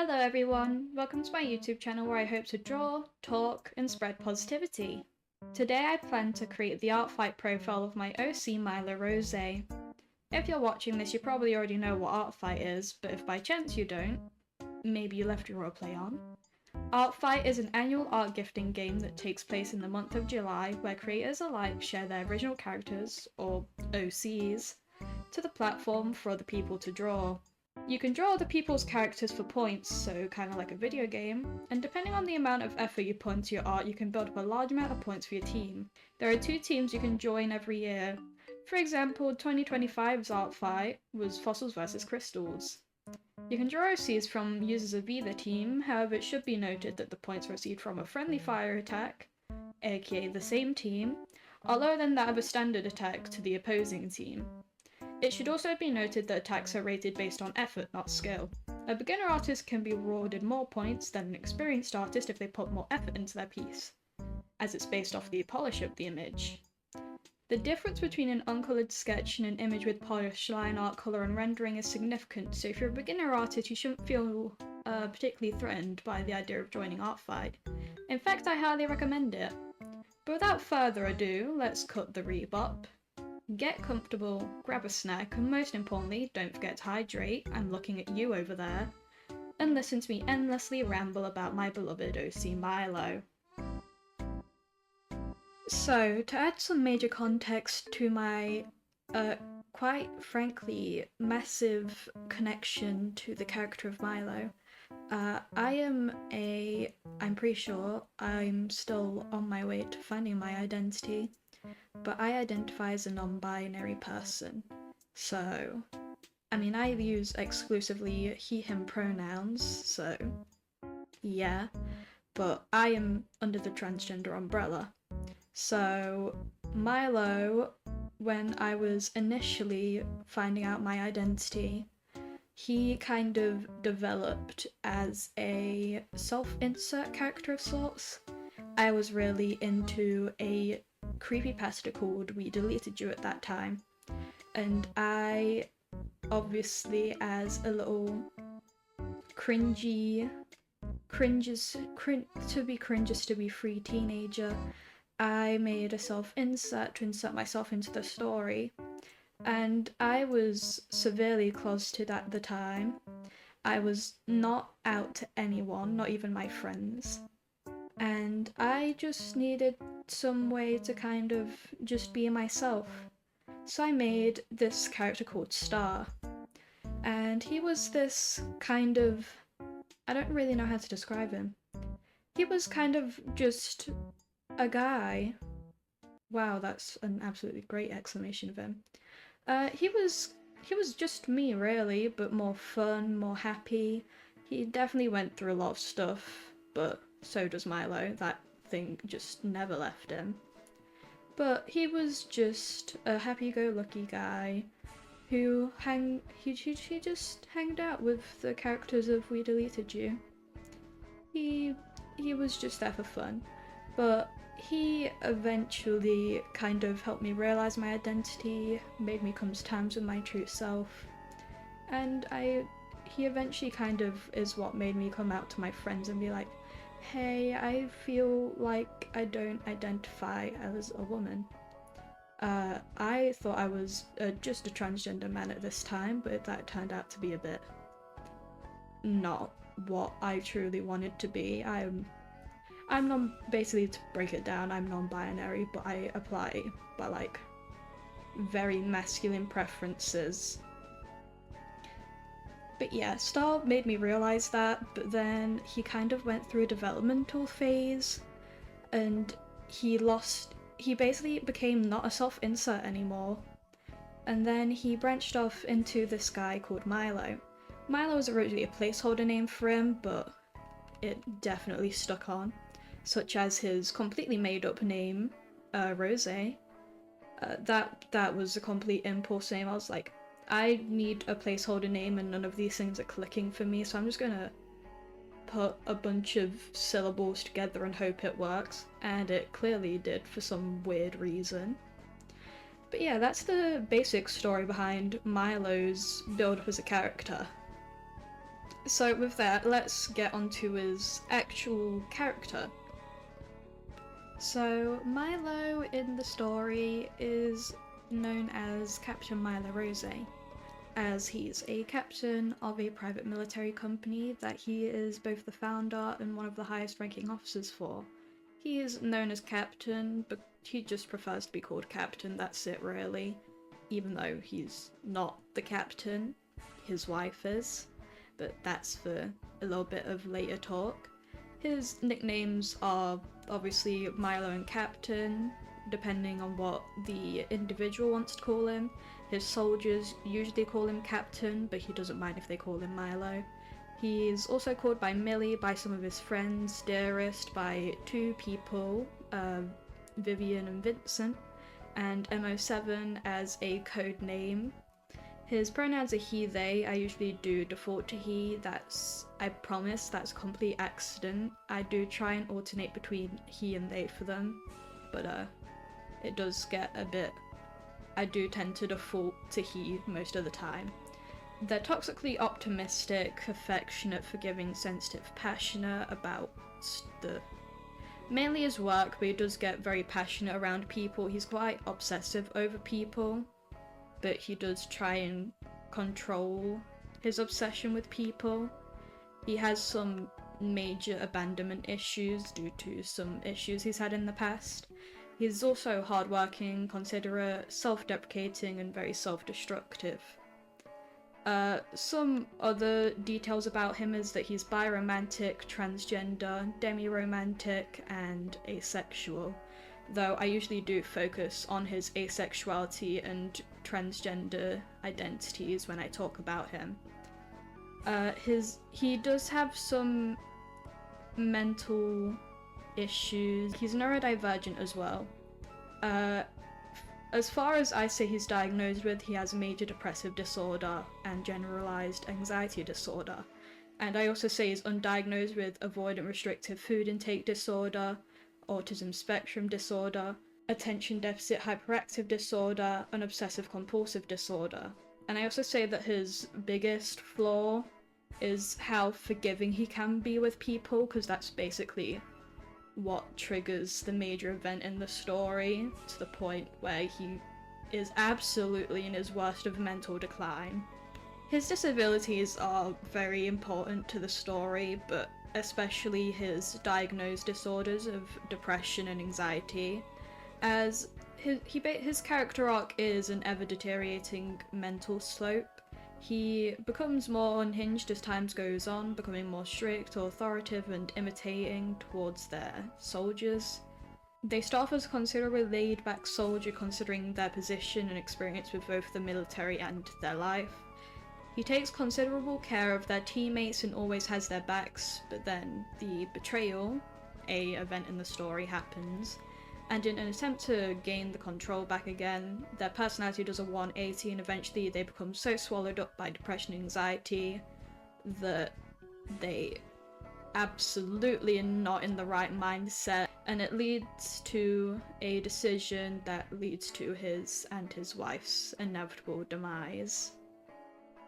Hello everyone, welcome to my YouTube channel where I hope to draw, talk, and spread positivity. Today I plan to create the Artfight profile of my OC Milo Roseé. If you're watching this you probably already know what Artfight is, but if by chance you don't, maybe you left your roleplay on. Artfight is an annual art gifting game that takes place in the month of July where creators alike share their original characters, or OCs, to the platform for other people to draw. You can draw other people's characters for points, so kind of like a video game, and depending on the amount of effort you put into your art, you can build up a large amount of points for your team. There are 2 teams you can join every year. For example, 2025's Artfight was Fossils vs Crystals. You can draw OCs from users of either team, however it should be noted that the points received from a friendly fire attack, aka the same team, are lower than that of a standard attack to the opposing team. It should also be noted that attacks are rated based on effort, not skill. A beginner artist can be rewarded more points than an experienced artist if they put more effort into their piece, as it's based off the polish of the image. The difference between an uncoloured sketch and an image with polish, line art, colour and rendering is significant, so if you're a beginner artist you shouldn't feel particularly threatened by the idea of joining Artfight. In fact, I highly recommend it. But without further ado, let's cut the rebop. Get comfortable, grab a snack, and most importantly, don't forget to hydrate, I'm looking at you over there, and listen to me endlessly ramble about my beloved OC Milo. So, to add some major context to my, quite frankly, massive connection to the character of Milo, I'm pretty sure I'm still on my way to finding my identity. But I identify as a non-binary person, so, I use exclusively he/him pronouns, so, yeah, but I am under the transgender umbrella. So, Milo, when I was initially finding out my identity, he kind of developed as a self-insert character of sorts. I was really into a creepypasta called We Deleted You at that time, and I obviously, as a little cringes to be free teenager, I made a self-insert to insert myself into the story, and I was severely closeted at the time. I was not out to anyone, not even my friends, and I just needed some way to kind of just be myself. So I made this character called Star, and he was this kind of, I don't really know how to describe him. He was kind of just a guy. Wow, that's an absolutely great exclamation of him. He was just me really, but more fun, more happy. He definitely went through a lot of stuff, but so does Milo. That thing just never left him. But he was just a happy-go-lucky guy who he just hanged out with the characters of We Deleted You. He was just there for fun. But he eventually kind of helped me realise my identity, made me come to terms with my true self, and he eventually kind of is what made me come out to my friends and be like, hey, I feel like I don't identify as a woman. I thought I was just a transgender man at this time, but that turned out to be a bit not what I truly wanted to be. Basically to break it down, I'm non-binary, but I apply by like very masculine preferences. But yeah, Star made me realise that, but then he kind of went through a developmental phase, and he basically became not a self-insert anymore, and then he branched off into this guy called Milo. Milo was originally a placeholder name for him, but it definitely stuck on, such as his completely made-up name, Roseé. That was a complete impulse name. I was like, I need a placeholder name and none of these things are clicking for me, so I'm just gonna put a bunch of syllables together and hope it works, and it clearly did for some weird reason. But yeah, that's the basic story behind Milo's build-up as a character. So with that, let's get onto his actual character. So Milo in the story is known as Captain Milo Roseé, as he's a captain of a private military company that he is both the founder and one of the highest ranking officers for. He is known as Captain, but he just prefers to be called Captain, that's it really, even though he's not the captain, his wife is, but that's for a little bit of later talk. His nicknames are obviously Milo and Captain, depending on what the individual wants to call him. His soldiers usually call him Captain, but he doesn't mind if they call him Milo. He's also called by Millie, by some of his friends, Dearest, by two people, Vivian and Vincent, and MO7 as a code name. His pronouns are he, they. I usually do default to he. I promise, that's a complete accident. I do try and alternate between he and they for them, but it does get a bit... I do tend to default to he most of the time. They're toxically optimistic, affectionate, forgiving, sensitive, passionate about mainly his work, but he does get very passionate around people. He's quite obsessive over people, but he does try and control his obsession with people. He has some major abandonment issues due to some issues he's had in the past. He's also hardworking, considerate, self-deprecating, and very self-destructive. Some other details about him is that he's biromantic, transgender, demi-romantic, and asexual, though I usually do focus on his asexuality and transgender identities when I talk about him. He does have some mental issues. He's neurodivergent as well. As far as I say he's diagnosed with, he has major depressive disorder and generalized anxiety disorder. And I also say he's undiagnosed with avoidant restrictive food intake disorder, autism spectrum disorder, attention deficit hyperactive disorder, and obsessive compulsive disorder. And I also say that his biggest flaw is how forgiving he can be with people, because that's basically what triggers the major event in the story, to the point where he is absolutely in his worst of mental decline. His disabilities are very important to the story, but especially his diagnosed disorders of depression and anxiety, as his character arc is an ever-deteriorating mental slope. He becomes more unhinged as time goes on, becoming more strict, authoritative, and imitating towards their soldiers. They start off as a considerably laid-back soldier considering their position and experience with both the military and their life. He takes considerable care of their teammates and always has their backs, but then the betrayal, an event in the story, happens, and in an attempt to gain the control back again, their personality does a 180 and eventually they become so swallowed up by depression and anxiety that they absolutely are not in the right mindset, and it leads to a decision that leads to his and his wife's inevitable demise.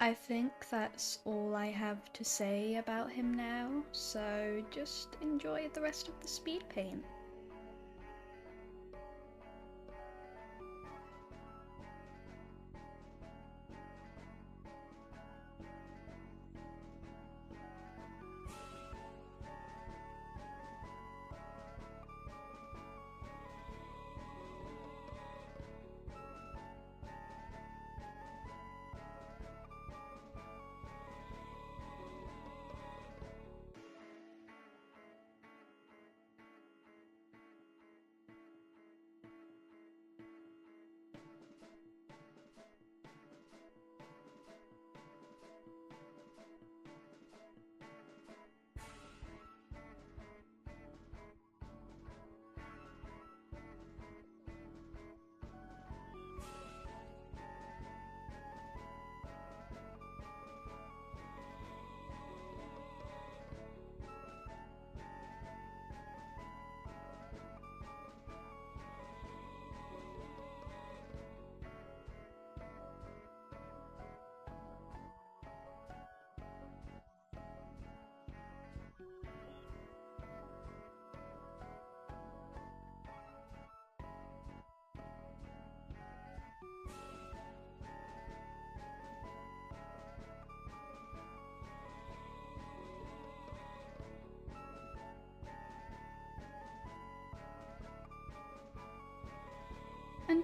I think that's all I have to say about him now, so just enjoy the rest of the speed paint.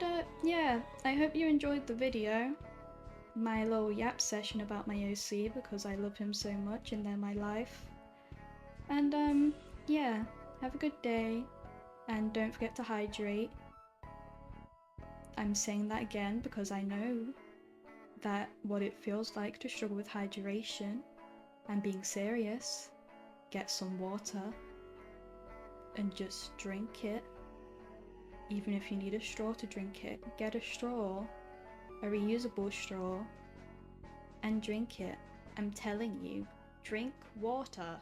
And yeah, I hope you enjoyed the video. My little yap session about my OC because I love him so much and they're my life. And yeah, have a good day and don't forget to hydrate. I'm saying that again because I know that what it feels like to struggle with hydration. I'm being serious. Get some water and just drink it. Even if you need a straw to drink it, get a straw, a reusable straw, and drink it. I'm telling you, drink water.